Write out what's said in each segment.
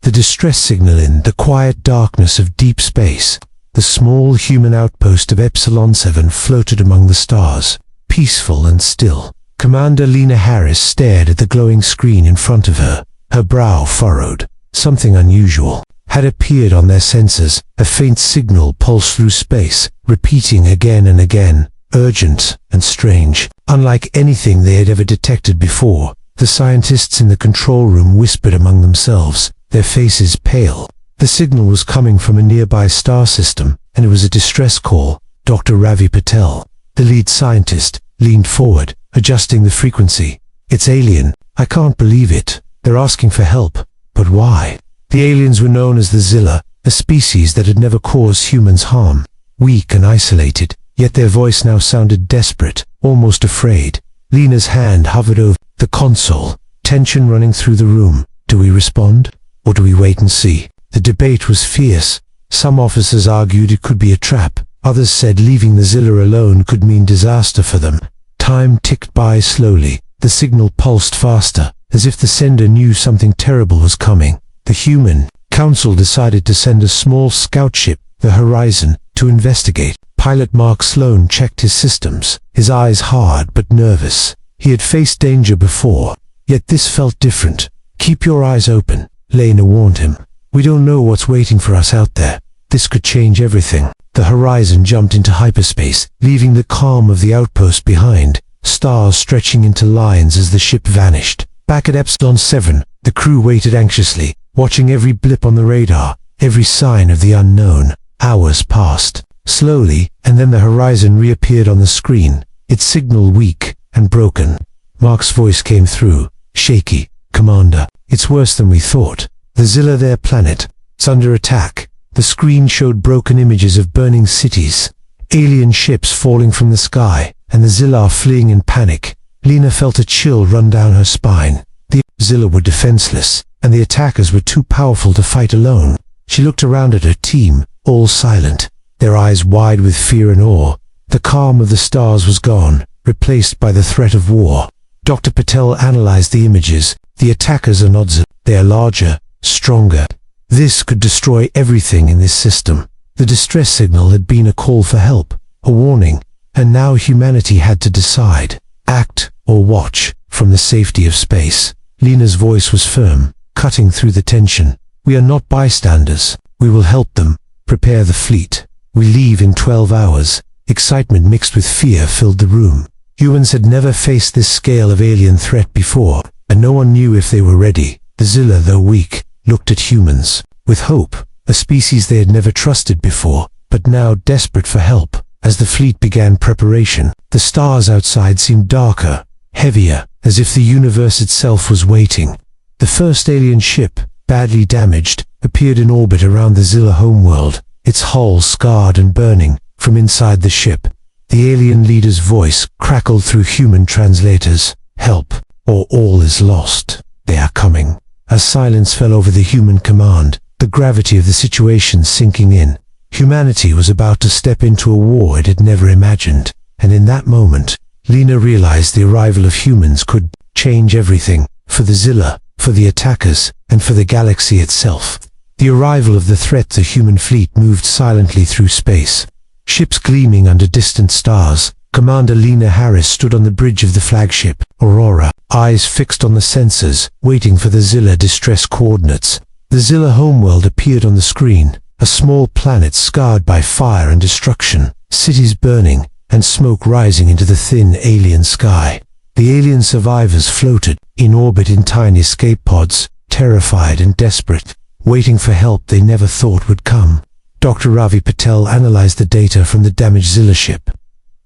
The distress signal in the quiet darkness of deep space. The small human outpost of Epsilon 7 floated among the stars, peaceful and still. Commander Lena Harris stared at the glowing screen in front of her, her brow furrowed. Something unusual had appeared on their sensors. A faint signal pulsed through space, repeating again and again, urgent and strange, unlike anything they had ever detected before. The scientists in the control room whispered among themselves, their faces pale. The signal was coming from a nearby star system, and it was a distress call. Dr. Ravi Patel, the lead scientist, leaned forward, adjusting the frequency. "It's alien. I can't believe it. They're asking for help. But why?" The aliens were known as the Zilla, a species that had never caused humans harm. Weak and isolated, yet their voice now sounded desperate, almost afraid. Lena's hand hovered over the console, tension running through the room. Do we respond? Or do we wait and see? The debate was fierce. Some officers argued it could be a trap. Others said leaving the Zilla alone could mean disaster for them. Time ticked by slowly. The signal pulsed faster, as if the sender knew something terrible was coming. The Human Council decided to send a small scout ship, the Horizon, to investigate. Pilot Mark Sloan checked his systems, his eyes hard but nervous. He had faced danger before, yet this felt different. "Keep your eyes open," Lena warned him. "We don't know what's waiting for us out there. This could change everything." The Horizon jumped into hyperspace, leaving the calm of the outpost behind, stars stretching into lines as the ship vanished. Back at Epsilon 7, the crew waited anxiously, watching every blip on the radar, every sign of the unknown. Hours passed, slowly, and then the Horizon reappeared on the screen, its signal weak and broken. Mark's voice came through, shaky. "Commander, it's worse than we thought. The Zilla, their planet, is under attack." The screen showed broken images of burning cities, alien ships falling from the sky, and the Zilla fleeing in panic. Lena felt a chill run down her spine. The Zilla were defenseless, and the attackers were too powerful to fight alone. She looked around at her team, all silent, their eyes wide with fear and awe. The calm of the stars was gone, replaced by the threat of war. Dr. Patel analyzed the images. The attackers are not Zilla. They are larger, stronger. This could destroy everything in this system. The distress signal had been a call for help, a warning, and now humanity had to decide, act or watch from the safety of space. Lena's voice was firm, cutting through the tension. "We are not bystanders. We will help them. Prepare the fleet. We leave in 12 hours. Excitement mixed with fear filled the room. Humans had never faced this scale of alien threat before, and no one knew if they were ready. The Zilla, though weak, looked at humans with hope, a species they had never trusted before, but now desperate for help. As the fleet began preparation, the stars outside seemed darker, heavier, as if the universe itself was waiting. The first alien ship, badly damaged, appeared in orbit around the Zilla homeworld, its hull scarred and burning from inside the ship. The alien leader's voice crackled through human translators. "Help, or all is lost. They are coming." As silence fell over the human command, the gravity of the situation sinking in. Humanity was about to step into a war it had never imagined, and in that moment, Lena realized the arrival of humans could change everything, for the Zilla, for the attackers, and for the galaxy itself. The arrival of the threat, the human fleet moved silently through space. Ships gleaming under distant stars. Commander Lena Harris stood on the bridge of the flagship, Aurora, eyes fixed on the sensors, waiting for the Zilla distress coordinates. The Zilla homeworld appeared on the screen, a small planet scarred by fire and destruction, cities burning, and smoke rising into the thin alien sky. The alien survivors floated in orbit in tiny escape pods, terrified and desperate, waiting for help they never thought would come. Dr. Ravi Patel analyzed the data from the damaged Zilla ship.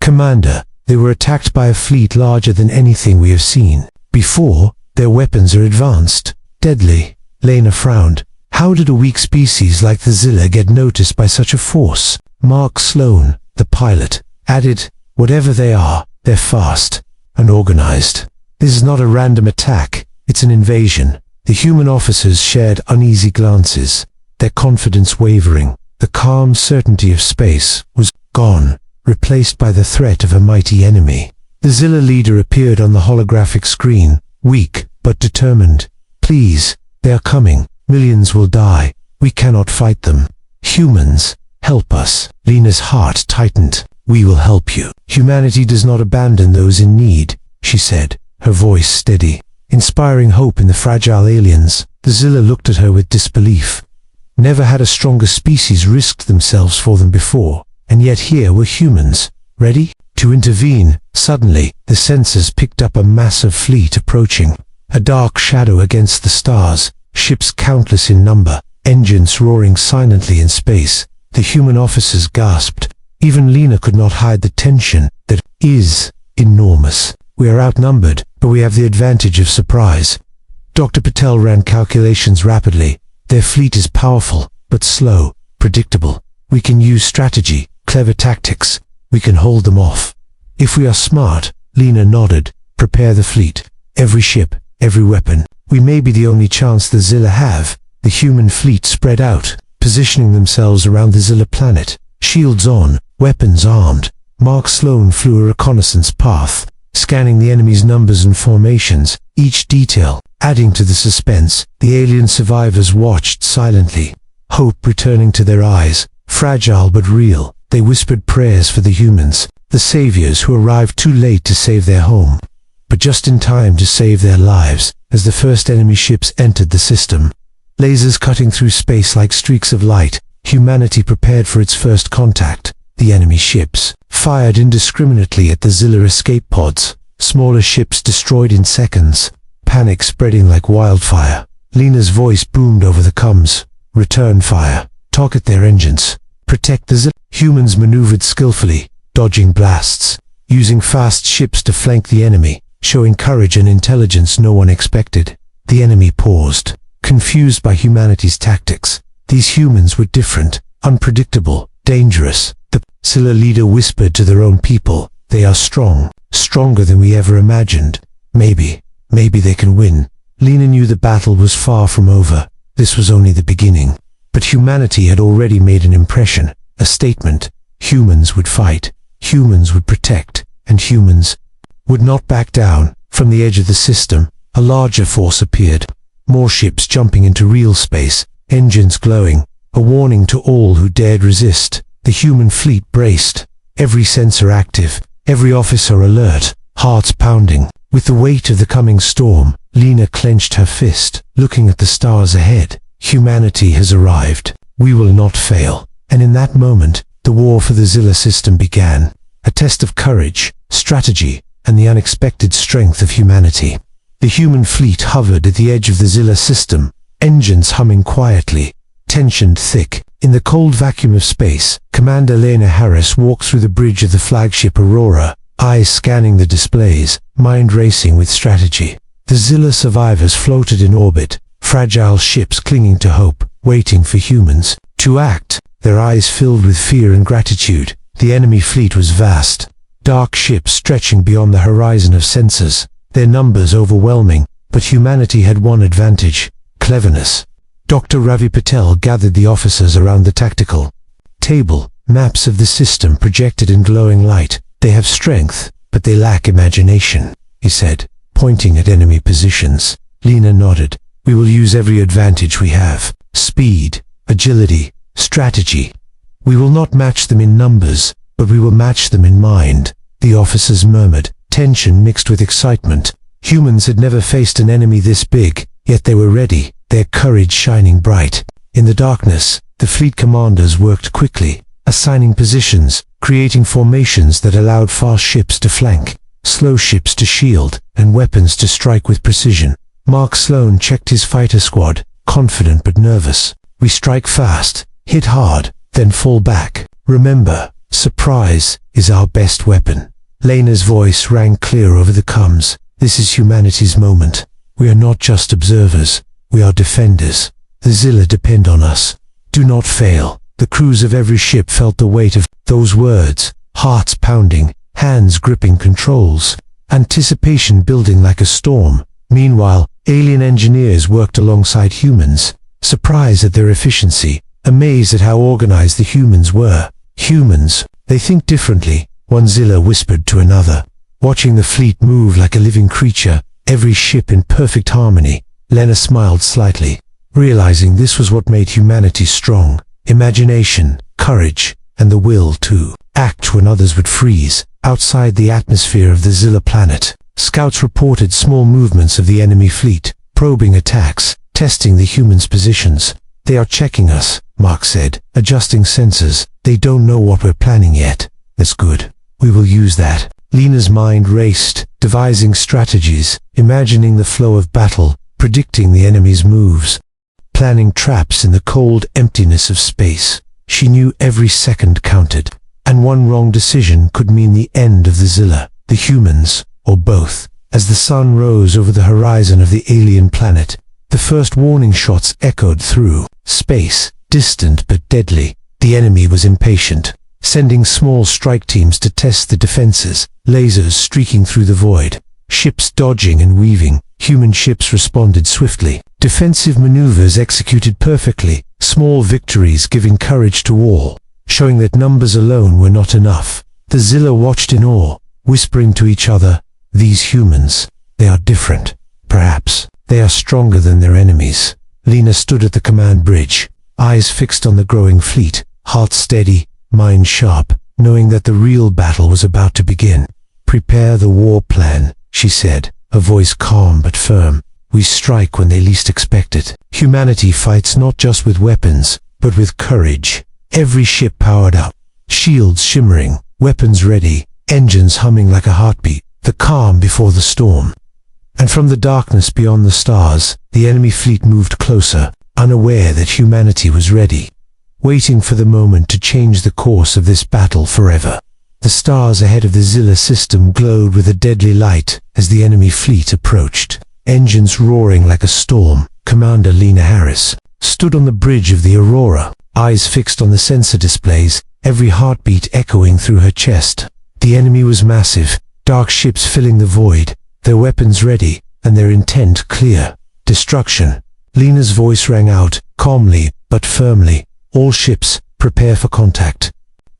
"Commander, they were attacked by a fleet larger than anything we have seen before. Their weapons are advanced, deadly." Lena frowned. How did a weak species like the Zilla get noticed by such a force? Mark Sloan, the pilot, added, "Whatever they are, they're fast and organized. This is not a random attack, it's an invasion." The human officers shared uneasy glances, their confidence wavering. The calm certainty of space was gone, replaced by the threat of a mighty enemy. The Zilla leader appeared on the holographic screen, weak but determined. "Please, they are coming. Millions will die. We cannot fight them. Humans, help us. Lena's heart tightened. We will help you. Humanity does not abandon those in need, she said, her voice steady, inspiring hope in the fragile aliens. The Zilla looked at her with disbelief. Never had a stronger species risked themselves for them before, and yet here were humans, ready to intervene. Suddenly, the sensors picked up a massive fleet approaching, a dark shadow against the stars, ships countless in number, engines roaring silently in space. The human officers gasped. Even Lena could not hide the tension that is enormous. We are outnumbered, but we have the advantage of surprise. Dr. Patel ran calculations rapidly. Their fleet is powerful, but slow, predictable. We can use strategy, clever tactics. We can hold them off. If we are smart, Lena nodded. Prepare the fleet. Every ship, every weapon. We may be the only chance the Zilla have. The human fleet spread out, positioning themselves around the Zilla planet. Shields on, weapons armed. Mark Sloan flew a reconnaissance path, scanning the enemy's numbers and formations, each detail adding to the suspense. The alien survivors watched silently, hope returning to their eyes. Fragile but real, they whispered prayers for the humans, the saviors who arrived too late to save their home, but just in time to save their lives. As the first enemy ships entered the system, lasers cutting through space like streaks of light, humanity prepared for its first contact. The enemy ships fired indiscriminately at the Zilla escape pods, smaller ships destroyed in seconds, panic spreading like wildfire. Lena's voice boomed over the comms. Return fire. Target their engines. Protect the Zilla. Humans maneuvered skillfully, dodging blasts, using fast ships to flank the enemy, showing courage and intelligence no one expected. The enemy paused, confused by humanity's tactics. These humans were different, unpredictable, dangerous. The Zilla leader whispered to their own people, they are strong, stronger than we ever imagined. Maybe they can win. Lena knew the battle was far from over. This was only the beginning. But humanity had already made an impression, a statement. Humans would fight, humans would protect, and humans would not back down. From the edge of the system, a larger force appeared. More ships jumping into real space, engines glowing, a warning to all who dared resist. The human fleet braced, every sensor active, every officer alert, hearts pounding. With the weight of the coming storm, Lena clenched her fist, looking at the stars ahead. Humanity has arrived. We will not fail. And in that moment, the war for the Zilla system began. A test of courage, strategy, and the unexpected strength of humanity. The human fleet hovered at the edge of the Zilla system, engines humming quietly, tension thick. In the cold vacuum of space, Commander Lena Harris walked through the bridge of the flagship Aurora, eyes scanning the displays, mind racing with strategy. The Zilla survivors floated in orbit, fragile ships clinging to hope, waiting for humans to act, their eyes filled with fear and gratitude. The enemy fleet was vast, dark ships stretching beyond the horizon of sensors, their numbers overwhelming, but humanity had one advantage: cleverness. Dr. Ravi Patel gathered the officers around the tactical table, maps of the system projected in glowing light. They have strength, but they lack imagination, he said, pointing at enemy positions. Lena nodded. We will use every advantage we have. Speed, agility, strategy. We will not match them in numbers, but we will match them in mind. The officers murmured, tension mixed with excitement. Humans had never faced an enemy this big, yet they were ready, their courage shining bright. In the darkness, the fleet commanders worked quickly, assigning positions, creating formations that allowed fast ships to flank, slow ships to shield, and weapons to strike with precision. Mark Sloan checked his fighter squad, confident but nervous. We strike fast, hit hard, then fall back. Remember, surprise is our best weapon. Lena's voice rang clear over the comms. This is humanity's moment. We are not just observers, we are defenders. The Zilla depend on us. Do not fail. The crews of every ship felt the weight of those words, hearts pounding, hands gripping controls, anticipation building like a storm. Meanwhile, alien engineers worked alongside humans, surprised at their efficiency, amazed at how organized the humans were. Humans, they think differently, one Zilla whispered to another, watching the fleet move like a living creature, every ship in perfect harmony. Lena smiled slightly. realizing this was what made humanity strong: imagination, courage, and the will to act when others would freeze. Outside the atmosphere of the Zilla planet, scouts reported small movements of the enemy fleet, probing attacks, testing the humans' positions. "They are checking us," Mark said, adjusting sensors. "They don't know what we're planning yet." "That's good. We will use that." Lena's mind raced, devising strategies, imagining the flow of battle, predicting the enemy's moves, planning traps in the cold emptiness of space. She knew every second counted, and one wrong decision could mean the end of the Zilla, the humans, or both. As the sun rose over the horizon of the alien planet, the first warning shots echoed through space, distant but deadly. The enemy was impatient, sending small strike teams to test the defenses, lasers streaking through the void, ships dodging and weaving. Human ships responded swiftly, defensive maneuvers executed perfectly, small victories giving courage to all, showing that numbers alone were not enough. The Zilla watched in awe, whispering to each other, "These humans, they are different. Perhaps they are stronger than their enemies." Lena stood at the command bridge, eyes fixed on the growing fleet, heart steady, mind sharp, knowing that the real battle was about to begin. "Prepare the war plan," she said, her voice calm but firm. "We strike when they least expect it." Humanity fights not just with weapons, but with courage. Every ship powered up, shields shimmering, weapons ready, engines humming like a heartbeat, the calm before the storm. And from the darkness beyond the stars, the enemy fleet moved closer, unaware that humanity was ready, waiting for the moment to change the course of this battle forever. The stars ahead of the Zilla system glowed with a deadly light as the enemy fleet approached, engines roaring like a storm. Commander Lena Harris stood on the bridge of the Aurora, eyes fixed on the sensor displays, every heartbeat echoing through her chest. The enemy was massive, dark ships filling the void, their weapons ready, and their intent clear: destruction. Lena's voice rang out, calmly but firmly. "All ships, prepare for contact.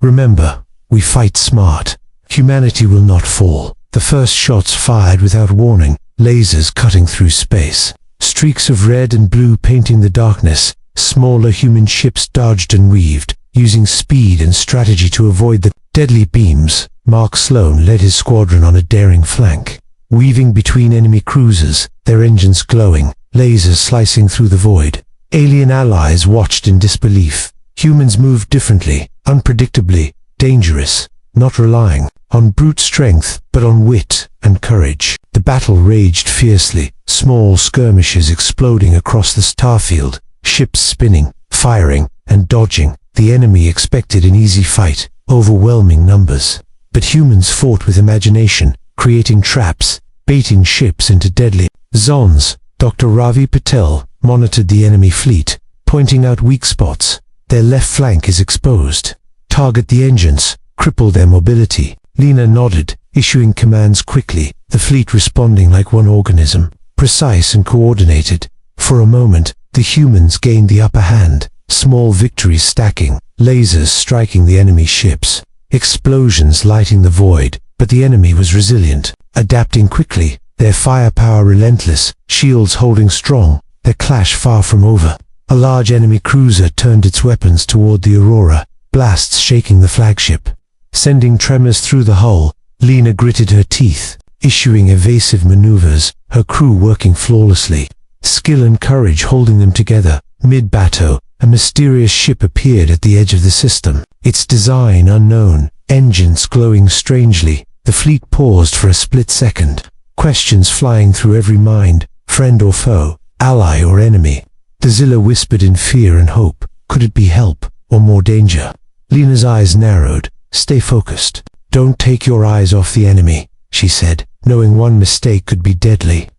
Remember, we fight smart. Humanity will not fall." The first shots fired without warning, lasers cutting through space, streaks of red and blue painting the darkness. Smaller human ships dodged and weaved, using speed and strategy to avoid the deadly beams. Mark Sloan led his squadron on a daring flank, weaving between enemy cruisers, their engines glowing, lasers slicing through the void. Alien allies watched in disbelief. Humans moved differently, unpredictably, dangerous, not relying on brute strength, but on wit and courage. The battle raged fiercely, small skirmishes exploding across the starfield, ships spinning, firing, and dodging. The enemy expected an easy fight, overwhelming numbers. But humans fought with imagination, creating traps, baiting ships into deadly zones. Dr. Ravi Patel monitored the enemy fleet, pointing out weak spots. "Their left flank is exposed. Target the engines, cripple their mobility." Lena nodded, issuing commands quickly, the fleet responding like one organism, precise and coordinated. For a moment, the humans gained the upper hand, small victories stacking, lasers striking the enemy ships, explosions lighting the void. But the enemy was resilient, adapting quickly, their firepower relentless, shields holding strong, their clash far from over. A large enemy cruiser turned its weapons toward the Aurora, blasts shaking the flagship, sending tremors through the hull. Lena gritted her teeth, issuing evasive maneuvers, her crew working flawlessly, skill and courage holding them together. Mid-battle, a mysterious ship appeared at the edge of the system, its design unknown, engines glowing strangely. The fleet paused for a split second, questions flying through every mind: friend or foe, ally or enemy. The Zilla whispered in fear and hope. Could it be help, or more danger? Lena's eyes narrowed. "Stay focused. Don't take your eyes off the enemy," she said, knowing one mistake could be deadly.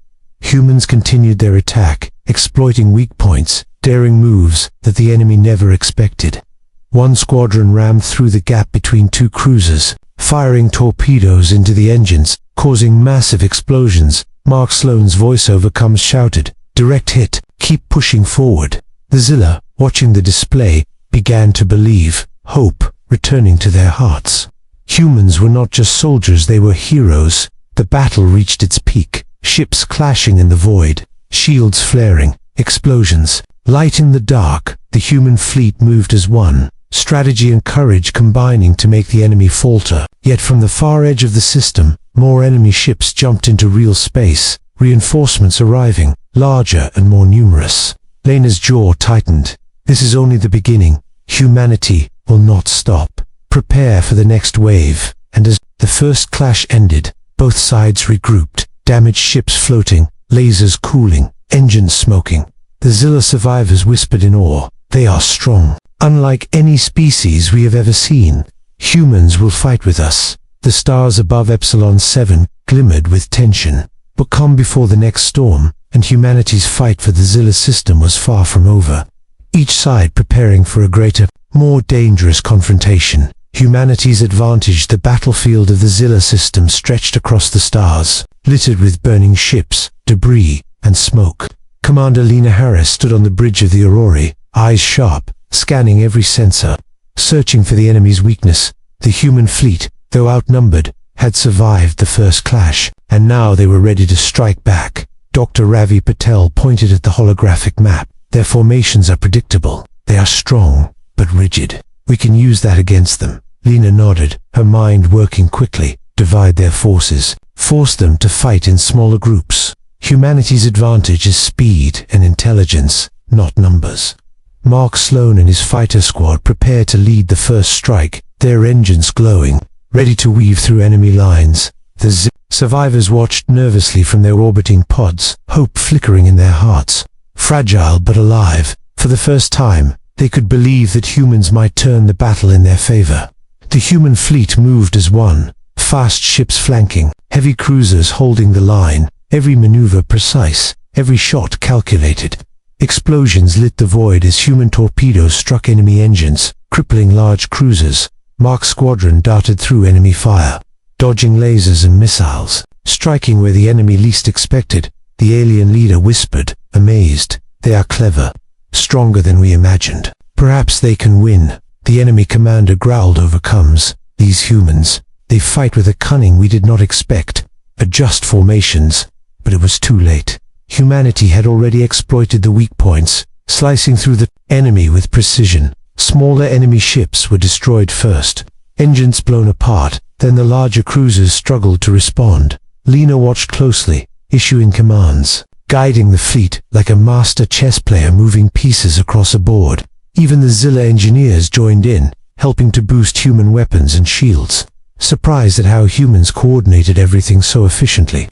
Humans continued their attack, exploiting weak points, daring moves that the enemy never expected. One squadron rammed through the gap between two cruisers, firing torpedoes into the engines, causing massive explosions. Mark Sloan's voiceover comes shouted, "Direct hit, keep pushing forward." The Zilla, watching the display, began to believe, hope returning to their hearts. Humans were not just soldiers, they were heroes. The battle reached its peak, ships clashing in the void, shields flaring, explosions, Light in the dark, the human fleet moved as one, strategy and courage combining to make the enemy falter. Yet from the far edge of the system, more enemy ships jumped into real space, reinforcements arriving, larger and more numerous. Lena's jaw tightened. This is only the beginning. Humanity will not stop. Prepare for the next wave. And as the first clash ended, both sides regrouped, damaged ships floating, lasers cooling, engines smoking. The Zilla survivors whispered in awe. They are strong. Unlike any species we have ever seen. Humans will fight with us. The stars above Epsilon 7 glimmered with tension. But calm before the next storm, and humanity's fight for the Zilla system was far from over. Each side preparing for a greater, more dangerous confrontation. Humanity's advantage. The battlefield of the Zilla system stretched across the stars, littered with burning ships, debris, and smoke. Commander Lena Harris stood on the bridge of the Aurora, eyes sharp, scanning every sensor, searching for the enemy's weakness. The human fleet, though outnumbered, had survived the first clash, and now they were ready to strike back. Dr. Ravi Patel pointed at the holographic map. Their formations are predictable. They are strong, but rigid. We can use that against them. Lena nodded, her mind working quickly. Divide their forces. Force them to fight in smaller groups. Humanity's advantage is speed and intelligence, not numbers. Mark Sloan and his fighter squad prepared to lead the first strike, their engines glowing, ready to weave through enemy lines. The survivors watched nervously from their orbiting pods, hope flickering in their hearts. Fragile but alive, for the first time, they could believe that humans might turn the battle in their favor. The human fleet moved as one, fast ships flanking, heavy cruisers holding the line, every maneuver precise, every shot calculated. Explosions lit the void as human torpedoes struck enemy engines, crippling large cruisers. Mark's squadron darted through enemy fire, dodging lasers and missiles, striking where the enemy least expected. The alien leader whispered, amazed, "They are clever, stronger than we imagined. Perhaps they can win." The enemy commander growled, "Overcomes. These humans, they fight with a cunning we did not expect. Adjust formations." But it was too late. Humanity had already exploited the weak points, slicing through the enemy with precision. Smaller enemy ships were destroyed first, engines blown apart, then the larger cruisers struggled to respond. Lena watched closely, issuing commands, guiding the fleet like a master chess player moving pieces across a board. Even the Zilla engineers joined in, helping to boost human weapons and shields, surprised at how humans coordinated everything so efficiently.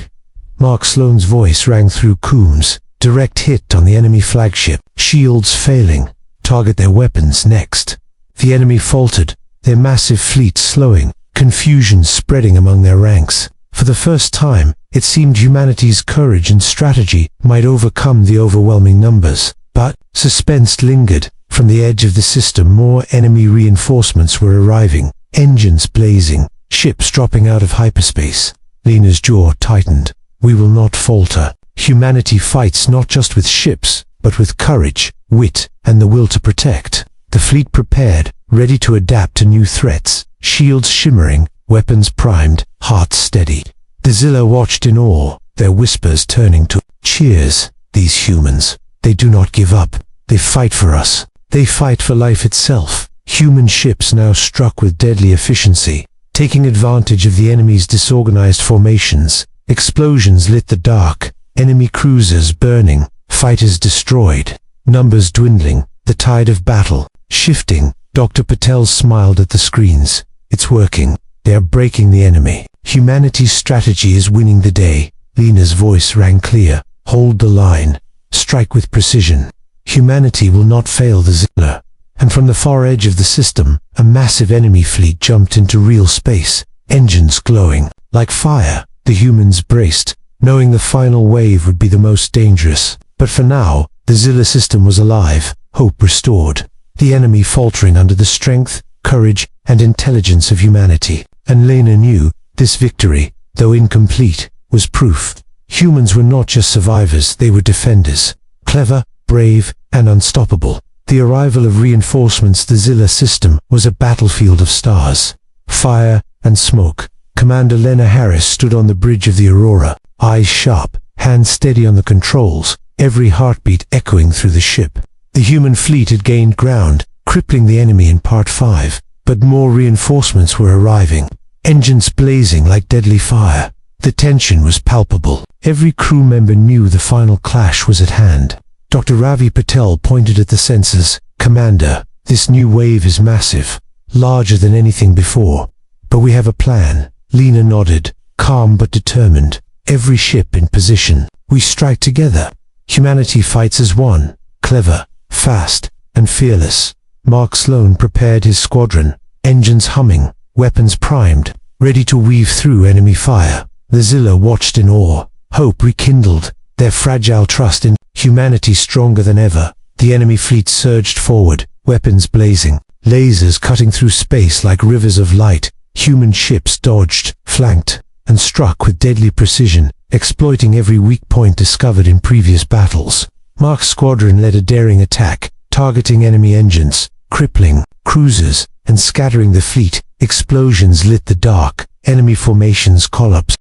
Mark Sloan's voice rang through Coombs. Direct hit on the enemy flagship. Shields failing. Target their weapons next. The enemy faltered, their massive fleet slowing, confusion spreading among their ranks. For the first time, it seemed humanity's courage and strategy might overcome the overwhelming numbers. But suspense lingered. From the edge of the system, more enemy reinforcements were arriving, engines blazing, ships dropping out of hyperspace. Lena's jaw tightened. We will not falter. Humanity fights not just with ships, but with courage, wit, and the will to protect. The fleet prepared, ready to adapt to new threats, shields shimmering, weapons primed, hearts steady. The Zilla watched in awe, their whispers turning to cheers. These humans, they do not give up. They fight for us. They fight for life itself. Human ships now struck with deadly efficiency, taking advantage of the enemy's disorganized formations. Explosions lit the dark, enemy cruisers burning, fighters destroyed, numbers dwindling, the tide of battle shifting. Dr. Patel smiled at the screens. It's working. They are breaking the enemy. Humanity's strategy is winning the day. Lena's voice rang clear. Hold the line. Strike with precision. Humanity will not fail the Zilla. And from the far edge of the system, a massive enemy fleet jumped into real space, engines glowing like fire. The humans braced, knowing the final wave would be the most dangerous. But for now, the Zilla system was alive, hope restored. The enemy faltering under the strength, courage, and intelligence of humanity. And Lena knew, this victory, though incomplete, was proof. Humans were not just survivors, they were defenders. Clever, brave, and unstoppable. The arrival of reinforcements. The Zilla system was a battlefield of stars, fire, and smoke. Commander Lena Harris stood on the bridge of the Aurora, eyes sharp, hands steady on the controls, every heartbeat echoing through the ship. The human fleet had gained ground, crippling the enemy in Part 5, but more reinforcements were arriving, engines blazing like deadly fire. The tension was palpable. Every crew member knew the final clash was at hand. Dr. Ravi Patel pointed at the sensors. "Commander, this new wave is massive, larger than anything before. But we have a plan." Lena nodded, calm but determined. "Every ship in position. We strike together. Humanity fights as one, clever, fast, and fearless." Mark Sloan prepared his squadron, engines humming, weapons primed, ready to weave through enemy fire. The Zilla watched in awe, hope rekindled, their fragile trust in humanity stronger than ever. The enemy fleet surged forward, weapons blazing, lasers cutting through space like rivers of light. Human ships dodged, flanked, and struck with deadly precision, exploiting every weak point discovered in previous battles. Mark's squadron led a daring attack, targeting enemy engines, crippling cruisers, and scattering the fleet. Explosions lit the dark, enemy formations collapsed,